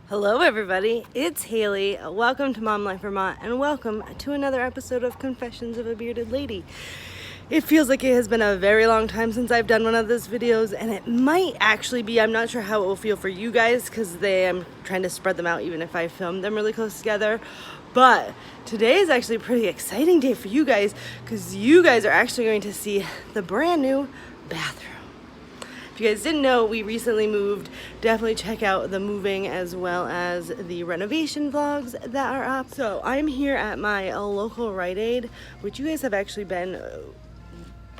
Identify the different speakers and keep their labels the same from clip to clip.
Speaker 1: Hello everybody, it's Haley. Welcome to Momlife, Vermont, and welcome to another episode of Confessions of a Bearded Lady. It feels like it has been a very long time since I've done one of those videos, and it might actually be, I'm not sure how it will feel for you guys because I'm trying to spread them out even if I filmed them really close together. But today is actually a pretty exciting day for you guys because you guys are actually going to see the brand new bathroom. If you guys didn't know, we recently moved. Definitely check out the moving as well as the renovation vlogs that are up. So I'm here at my local Rite Aid, which you guys have actually been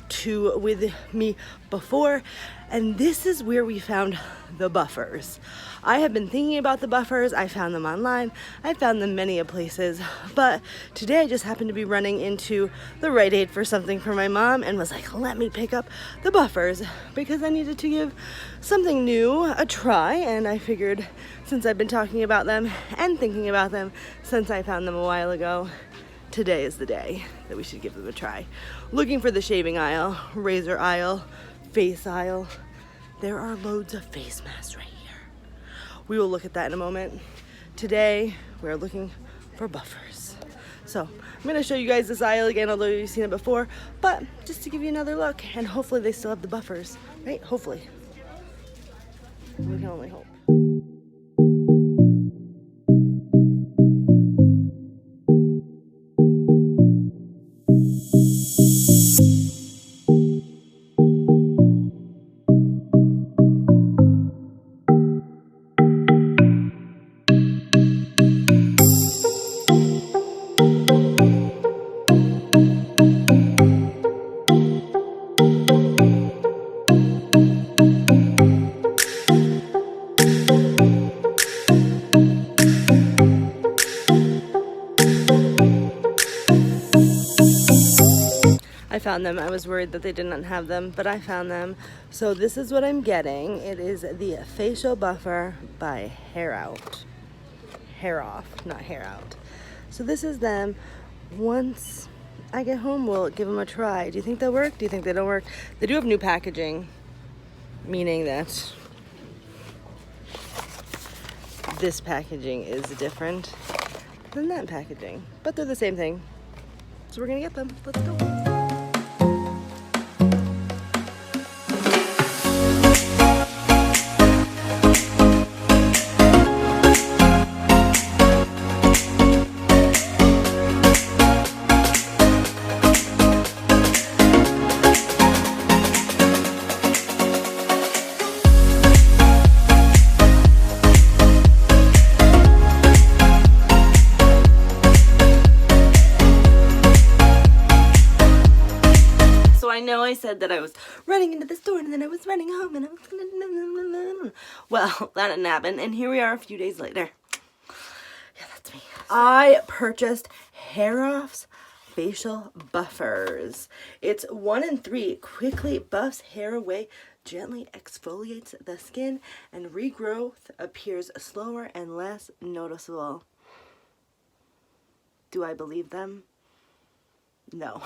Speaker 1: to with me before, and this is where we found the buffers. I have been thinking about the buffers. I found them online. I found them many places, but today I just happened to be running into the Rite Aid for something for my mom and was like, let me pick up the buffers because I needed to give something new a try, and I figured since I've been talking about them and thinking about them since I found them a while ago, today is the day that we should give them a try. Looking for the shaving aisle, razor aisle, face aisle. There are loads of face masks right here. We will look at that in a moment. Today, we're looking for buffers. So, I'm gonna show you guys this aisle again, although you've seen it before, but just to give you another look, and hopefully they still have the buffers, right? Hopefully. We can only hope. I found them. I was worried that they didn't have them, but I found them. So this is what I'm getting. It is the Facial Buffer by Hair Out. Hair Off, not Hair Out. So this is them. Once I get home, we'll give them a try. Do you think they'll work? Do you think they don't work? They do have new packaging, meaning that this packaging is different than that packaging, but they're the same thing. So we're gonna get them. Let's go. I said that I was running into the store and then I was running home and I was gonna... Well, that didn't happen, and here we are a few days later. Yeah, that's me. I purchased Hair Off's facial buffers. It's 1 in 3. Quickly buffs hair away, gently exfoliates the skin, and regrowth appears slower and less noticeable. Do I believe them? No.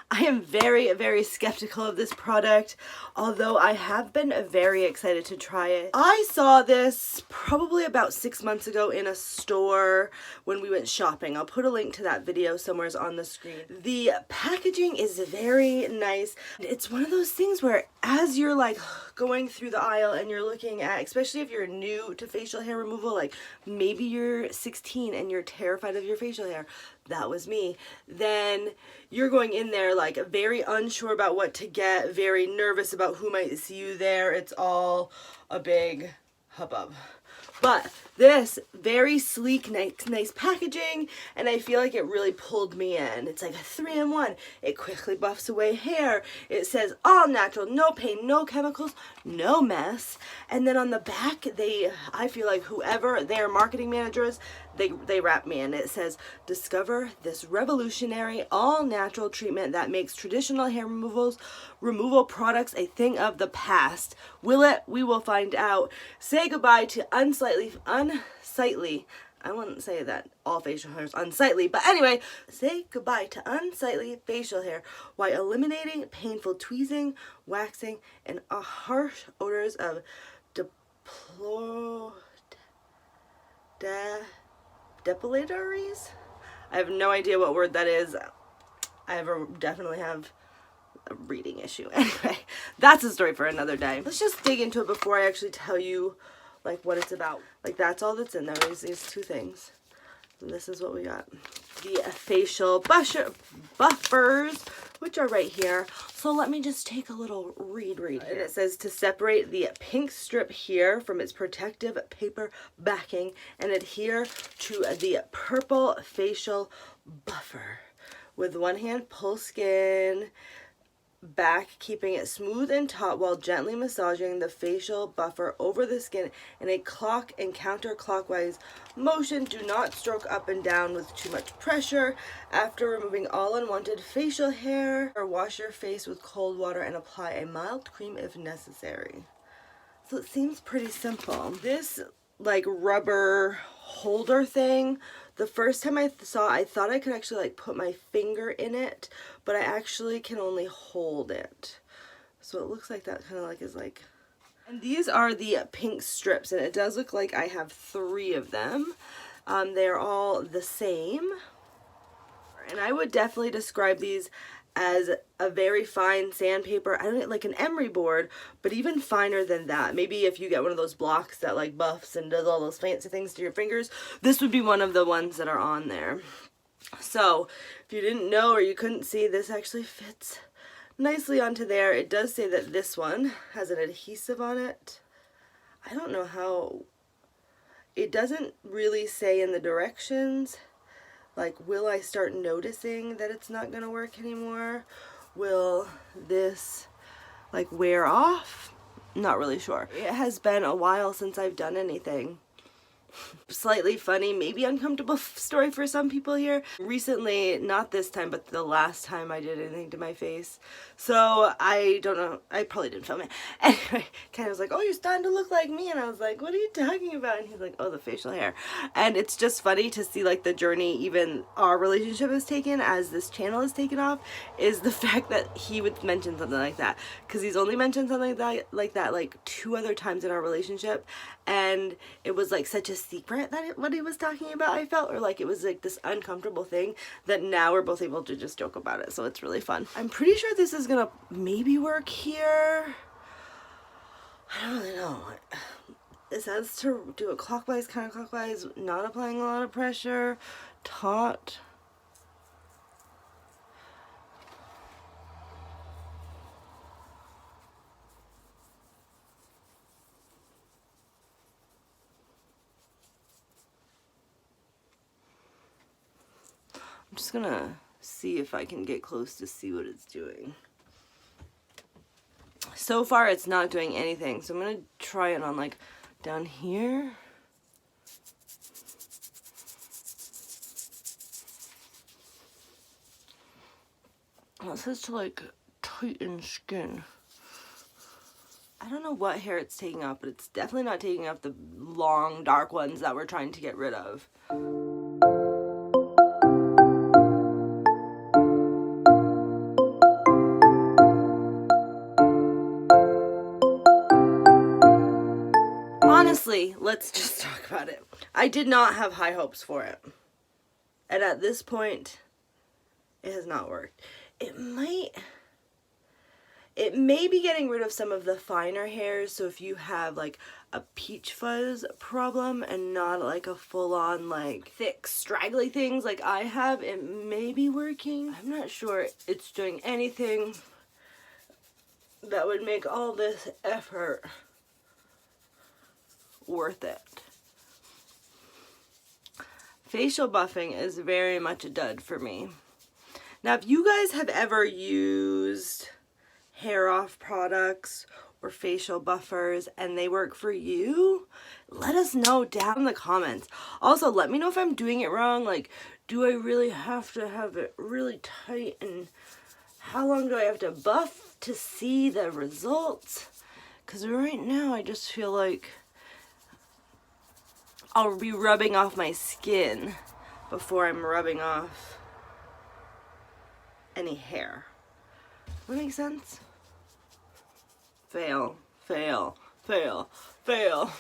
Speaker 1: I am very, very skeptical of this product, although I have been very excited to try it. I saw this probably about 6 months ago in a store when we went shopping. I'll put a link to that video somewhere on the screen. The packaging is very nice. It's one of those things where as you're like going through the aisle and you're looking at, especially if you're new to facial hair removal, like maybe you're 16 and you're terrified of your facial hair, that was me, then you're going in there like very unsure about what to get, very nervous about who might see you there. It's all a big hubbub. But this, very sleek, nice packaging, and I feel like it really pulled me in. It's like a 3-in-1. It quickly buffs away hair. It says all natural, no pain, no chemicals, no mess. And then on the back, I feel like whoever their marketing manager is, they wrap me in. It says, discover this revolutionary all-natural treatment that makes traditional hair removal products a thing of the past. Will it? We will find out. Say goodbye to unsightly, I wouldn't say that all facial hair is unsightly, but anyway, say goodbye to unsightly facial hair while eliminating painful tweezing, waxing, and harsh odors of depilatories. I have no idea what word that is. Definitely have a reading issue. Anyway, that's a story for another day. Let's just dig into it before I actually tell you like what it's about. Like that's all that's in there is these two things. And this is what we got. The facial buffers, which are right here. So let me just take a little read here. And it says to separate the pink strip here from its protective paper backing and adhere to the purple facial buffer. With one hand, pull skin back, keeping it smooth and taut while gently massaging the facial buffer over the skin in a clock and counterclockwise motion. Do not stroke up and down with too much pressure. After removing all unwanted facial hair, or wash your face with cold water and apply a mild cream if necessary. So it seems pretty simple. This like rubber holder thing, the first time I thought I could actually like put my finger in it, but I actually can only hold it. So it looks like that kind of like is like, and these are the pink strips, and it does look like I have 3 of them. They're all the same, and I would definitely describe these as a very fine sandpaper. I don't get like an emery board, but even finer than that. Maybe if you get one of those blocks that like buffs and does all those fancy things to your fingers, this would be one of the ones that are on there. So if you didn't know or you couldn't see, this actually fits nicely onto there. It does say that this one has an adhesive on it. I don't know how, it doesn't really say in the directions. Like, will I start noticing that it's not going to work anymore? Will this, like, wear off? Not really sure. It has been a while since I've done anything. Slightly funny, maybe uncomfortable story for some people here. Recently, not this time, but the last time I did anything to my face. So I don't know, I probably didn't film it. Anyway, kind of was like, oh, you're starting to look like me. And I was like, what are you talking about? And he's like, oh, the facial hair. And it's just funny to see like the journey even our relationship has taken as this channel has taken off, is the fact that he would mention something like that. Because he's only mentioned something like that like 2 other times in our relationship. And it was like such a secret that what he was talking about, I felt, or like it was like this uncomfortable thing that now we're both able to just joke about it. So it's really fun. I'm pretty sure this is gonna maybe work here. I don't really know. It says to do it clockwise, counterclockwise, not applying a lot of pressure, taut. I'm just gonna see if I can get close to see what it's doing. So far it's not doing anything, so I'm gonna try it on like down here. Well, it says to like tighten skin. I don't know what hair it's taking off, but it's definitely not taking off the long dark ones that we're trying to get rid of. Honestly, let's just talk about it. I did not have high hopes for it. And at this point, it has not worked. It may be getting rid of some of the finer hairs, so if you have like a peach fuzz problem and not like a full-on like thick straggly things like I have, it may be working. I'm not sure it's doing anything that would make all this effort worth it. Facial buffing is very much a dud for me. Now, if you guys have ever used hair off products or facial buffers and they work for you, let us know down in the comments. Also, let me know if I'm doing it wrong. Like, do I really have to have it really tight, and how long do I have to buff to see the results? Because right now I just feel like I'll be rubbing off my skin before I'm rubbing off any hair. Does that make sense? Fail, fail, fail, fail.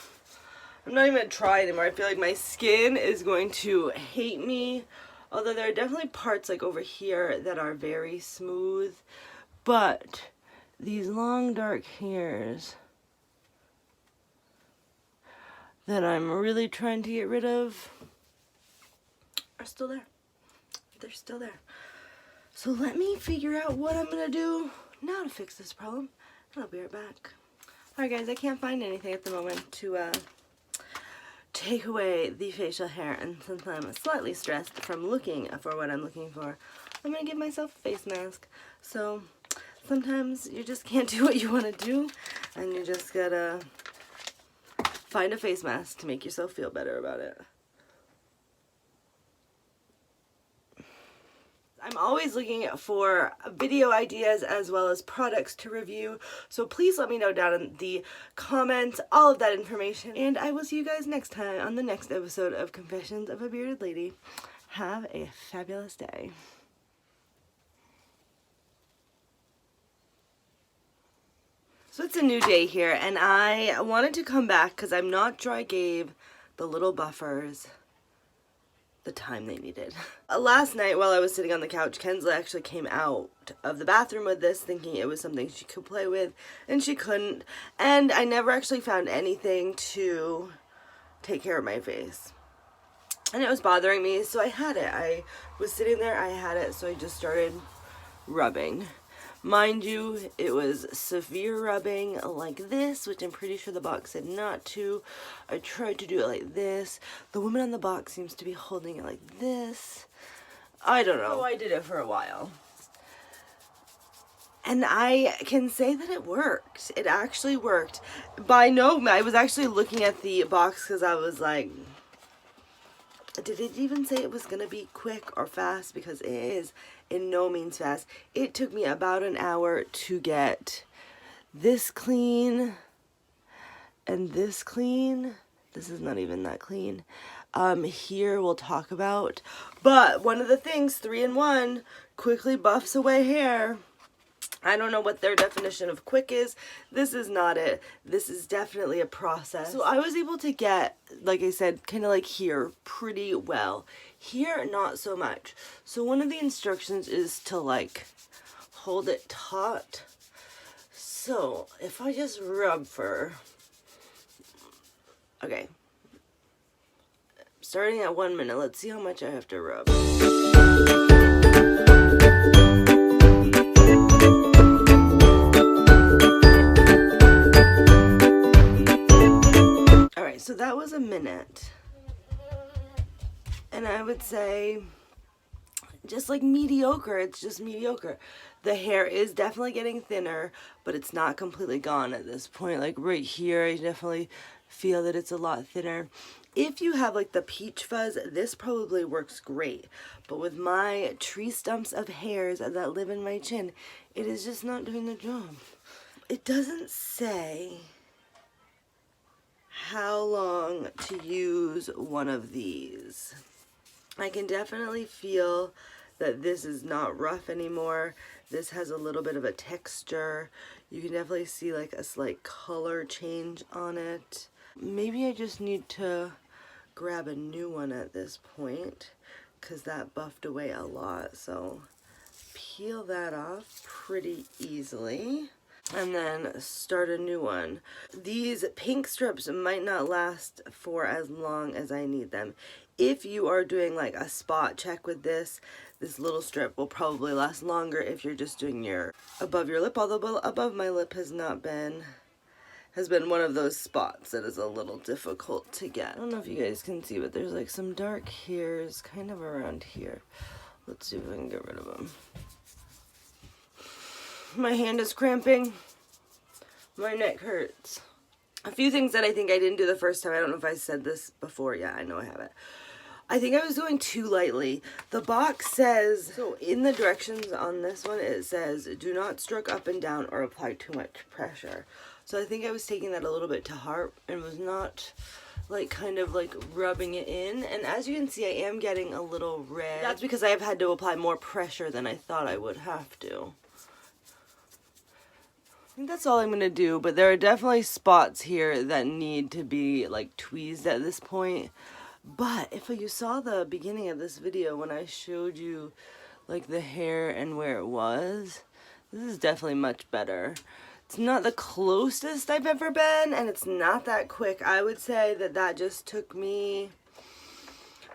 Speaker 1: I'm not even going to try anymore. I feel like my skin is going to hate me. Although there are definitely parts like over here that are very smooth. But these long dark hairs that I'm really trying to get rid of are still there. They're still there. So let me figure out what I'm going to do now to fix this problem. And I'll be right back. Alright guys, I can't find anything at the moment to take away the facial hair, and since I'm slightly stressed from looking for what I'm looking for, I'm gonna give myself a face mask. So sometimes you just can't do what you want to do, and you just gotta find a face mask to make yourself feel better about it. I'm always looking for video ideas as well as products to review, so please let me know down in the comments all of that information, and I will see you guys next time on the next episode of Confessions of a Bearded Lady. Have a fabulous day. So it's a new day here, and I wanted to come back because I'm not sure I gave the little buffers the time they needed. Last night while I was sitting on the couch, Kensley actually came out of the bathroom with this thinking it was something she could play with, and she couldn't, and I never actually found anything to take care of my face. And it was bothering me, so I had it. I was sitting there, I had it, so I just started rubbing. Mind you, it was severe rubbing like this, which I'm pretty sure the box said not to. I tried to do it like this. The woman on the box seems to be holding it like this. I don't know. So I did it for a while. And I can say that it worked. It actually worked. I was actually looking at the box because I was like, did it even say it was going to be quick or fast? Because it is in no means fast. It took me about an hour to get this clean and this clean. This is not even that clean. Here we'll talk about. But one of the things, 3-in-1, quickly buffs away hair. I don't know what their definition of quick is. This is not it. This is definitely a process. So I was able to get, like I said, kind of like here, pretty well. Here, not so much. So one of the instructions is to like hold it taut. So if I just rub for, okay, starting at 1 minute, let's see how much I have to rub. So that was a minute, and I would say just like mediocre. It's just mediocre. The hair is definitely getting thinner, but it's not completely gone at this point. Like right here, I definitely feel that it's a lot thinner. If you have like the peach fuzz, this probably works great, but with my tree stumps of hairs that live in my chin, it is just not doing the job. It doesn't say how long to use one of these. I can definitely feel that this is not rough anymore. This has a little bit of a texture. You can definitely see like a slight color change on it. Maybe I just need to grab a new one at this point because that buffed away a lot. So peel that off pretty easily and then start a new one. These pink strips might not last for as long as I need them. If you are doing like a spot check with this little strip will probably last longer if you're just doing your above your lip, although above my lip has been one of those spots that is a little difficult to get. I don't know if you guys can see, but there's like some dark hairs kind of around here. Let's see if I can get rid of them. My hand is cramping. My neck hurts. A few things that I think I didn't do the first time. I don't know if I said this before. Yeah, I know I haven't. I think I was going too lightly. The box says, so in the directions on this one, it says, do not stroke up and down or apply too much pressure. So I think I was taking that a little bit to heart and was not like kind of like rubbing it in. And as you can see, I am getting a little red. That's because I have had to apply more pressure than I thought I would have to. I think that's all I'm gonna do, but there are definitely spots here that need to be like tweezed at this point. But if you saw the beginning of this video when I showed you like the hair and where it was, this is definitely much better. It's not the closest I've ever been, and it's not that quick. I would say that that just took me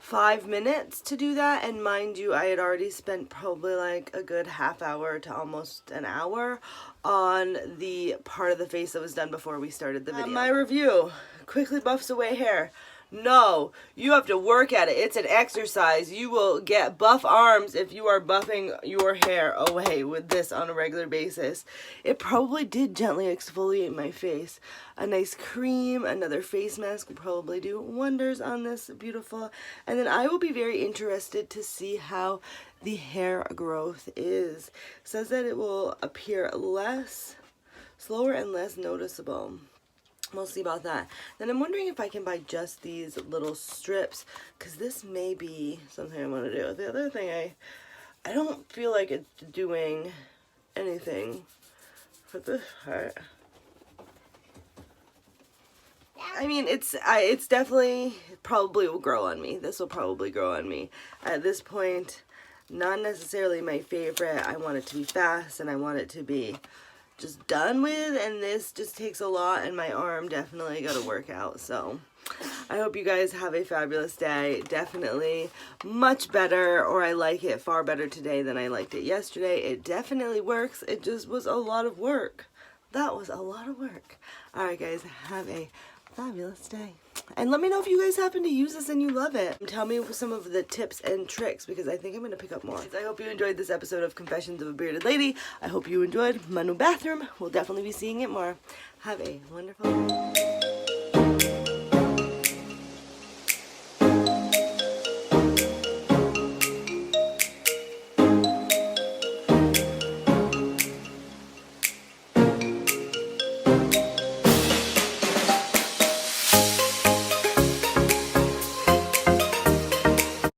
Speaker 1: 5 minutes to do that, and mind you, I had already spent probably like a good half hour to almost an hour on the part of the face that was done before we started the video. My review, quickly buffs away hair. No, you have to work at it. It's an exercise. You will get buff arms if you are buffing your hair away with this on a regular basis. It probably did gently exfoliate my face. A nice cream, another face mask will probably do wonders on this beautiful. And then I will be very interested to see how the hair growth is. It says that it will appear slower and less noticeable. We'll see about that. Then I'm wondering if I can buy just these little strips, because this may be something I want to do. The other thing, I don't feel like it's doing anything for this part. I mean, it's definitely, probably will grow on me. This will probably grow on me. At this point, not necessarily my favorite. I want it to be fast, and I want it to be just done with, and this just takes a lot, and my arm definitely got to work out. So I hope you guys have a fabulous day. Definitely much better, or I like it far better today than I liked it yesterday. It definitely works. It just was a lot of work. That was a lot of work. Alright guys, have a fabulous day. And let me know if you guys happen to use this and you love it. Tell me some of the tips and tricks, because I think I'm going to pick up more. I hope you enjoyed this episode of Confessions of a Bearded Lady. I hope you enjoyed my new bathroom. We'll definitely be seeing it more. Have a wonderful day.